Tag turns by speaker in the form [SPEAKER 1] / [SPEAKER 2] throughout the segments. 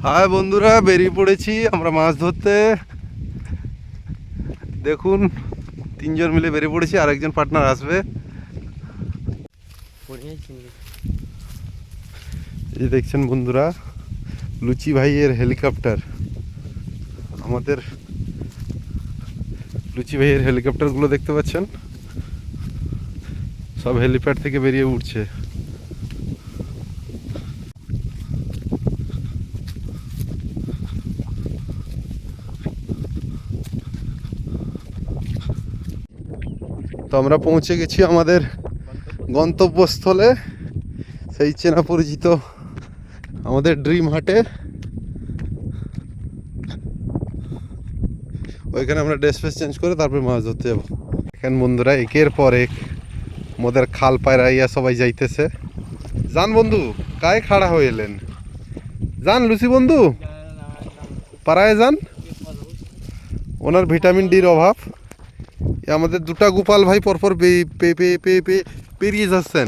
[SPEAKER 1] High বন্ধুরা, বেরিয়ে পড়েছি আমরা মাছ ধরতে। দেখুন, তিনজন মিলে বেরিয়ে পড়েছি, আর একজন পার্টনার আসবে। এই দেখছেন বন্ধুরা, লুচি ভাইয়ের হেলিকপ্টার। আমাদের লুচি ভাইয়ের হেলিকপ্টারগুলো দেখতে পাচ্ছেন, সব হেলিপ্যাড থেকে বেরিয়ে উঠছে। তো আমরা পৌঁছে গেছি আমাদের গন্তব্যস্থলে, সেই চেনা পরিচিত আমাদের ড্রিম হাটে। ওইখানে আমরা ড্রেস ফ্রেস চেঞ্জ করে তারপরে মাছ ধরতে যাবো। এখানে বন্ধুরা একের পর এক মোদের খাল পায়রাইয়া সবাই যাইতেছে। যান বন্ধু, কায় খাড়া হয়ে এলেন? যান লুচি বন্ধু, পাড়ায় যান, ওনার ভিটামিন ডির অভাব। আমাদের দুটা গোপাল ভাই পরপর পেরিয়ে যাচ্ছেন।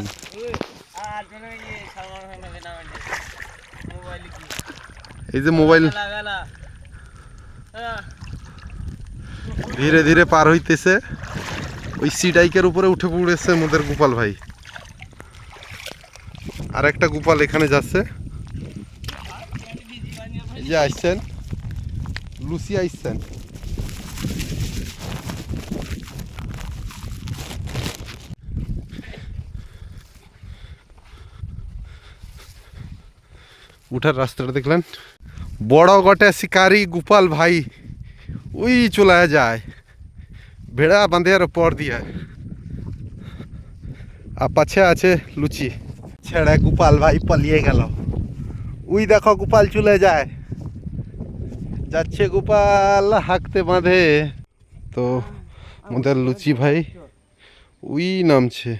[SPEAKER 1] এই যে মোবাইল ধীরে ধীরে পার হইতেছে, ওই সিডাইকের উপরে উঠে পড়েছে মোদের গোপাল ভাই। আর একটা গোপাল এখানে যাচ্ছে, এই যে আসছেন লুচি আসছেন। উঠার রাস্তাটা দেখলেন, বড় গটে শিকারি গোপাল ভাই ওই চলে যায় ভেড়া বাঁধের পর দিয়ে, আর পাছে আছে লুচি। ছেড়ে গোপাল ভাই পালিয়ে গেল। ওই দেখো গোপাল চলে যায়, যাচ্ছে গোপাল হাঁকতে বাঁধে। তো আমাদের লুচি ভাই ওই নামছে,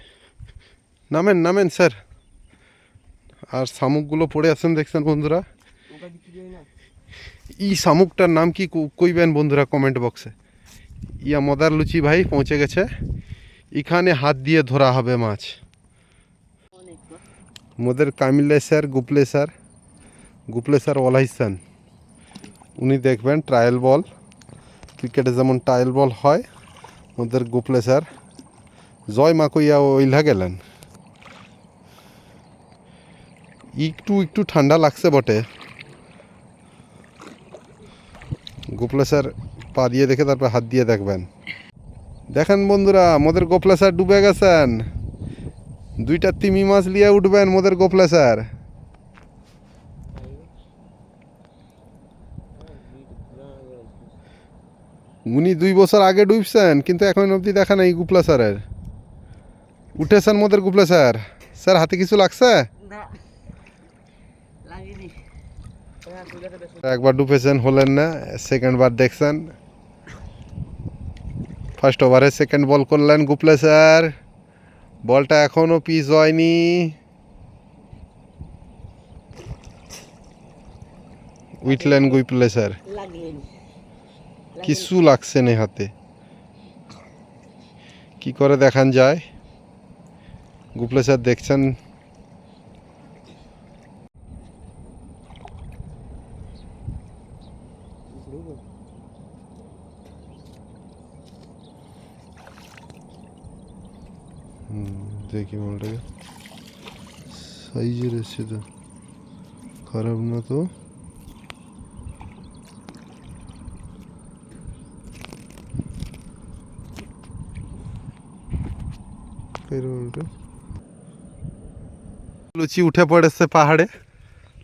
[SPEAKER 1] নামেন নামেন স্যার। আর শামুকগুলো পড়ে আছেন দেখছেন বন্ধুরা। এই শামুকটার নাম কি কইবেন বন্ধুরা কমেন্ট বক্সে। ইয়া মদার লুচি ভাই পৌঁছে গেছে, এখানে হাত দিয়ে ধরা হবে মাছ। মোদের কামিলে স্যার, গুপলে স্যার ওলাইসান, উনি দেখবেন ট্রায়াল বল, ক্রিকেটে যেমন ট্রায়াল বল হয়, মোদের গুপলে স্যার জয় মা কইয়া ওইলা গেলেন। একটু একটু ঠান্ডা লাগছে বটে। গোপলে স্যার পা দিয়ে দেখে তারপর হাত দিয়ে দেখবেন। দেখেন বন্ধুরা, মোদের গোপলে স্যার ডুবে গেছেন। দুইটা তিমি মাছ লিয়ে উঠবেন মোদের গোপলে স্যার। উনি 2 বছর আগে ডুবছেন, কিন্তু এখন অবধি দেখা নাই গোপলা স্যারের। উঠেছেন মোদের গোপলা স্যার। স্যার হাতে কিছু লাগছে? একবার ডুবেছেন, হলেন না, সেকেন্ড বার দেখছেন। ফার্স্ট ওভারে সেকেন্ড বল করলেন গুপলে স্যার, বলটা এখনো পিচ হয়নি। উঠলেন গুপলে স্যার, কিছু লাগছে না হাতে। কি করে দেখান যায়? গুপলে স্যার দেখছেন। দেখি মালটাকে, সাইজের এসছে তো, খারাপ না তো। লুচি উঠে পড়েছে পাহাড়ে।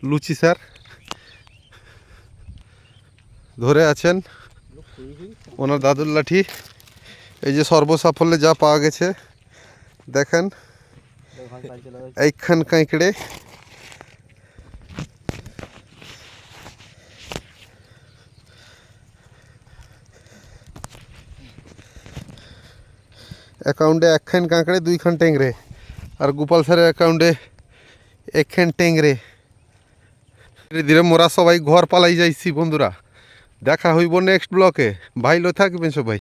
[SPEAKER 1] লুচি স্যার ধরে আছেন ওনার দাদুর লাঠি। এই যে সর্বসাফল্যে যা পাওয়া গেছে দেখেন, এইখান কাঁকড়ে, অ্যাকাউন্টে 1খান কাঁকড়ে 2খান ট্যাংরে, আর গোপাল স্যারের অ্যাকাউন্টে 1খান ট্যাংরে। ধীরে ধীরে মোরা সবাই ঘর পালাই যাইছি বন্ধুরা। দেখা হইব নেক্সট ব্লকে। ভাইলো থাকবেন সবাই।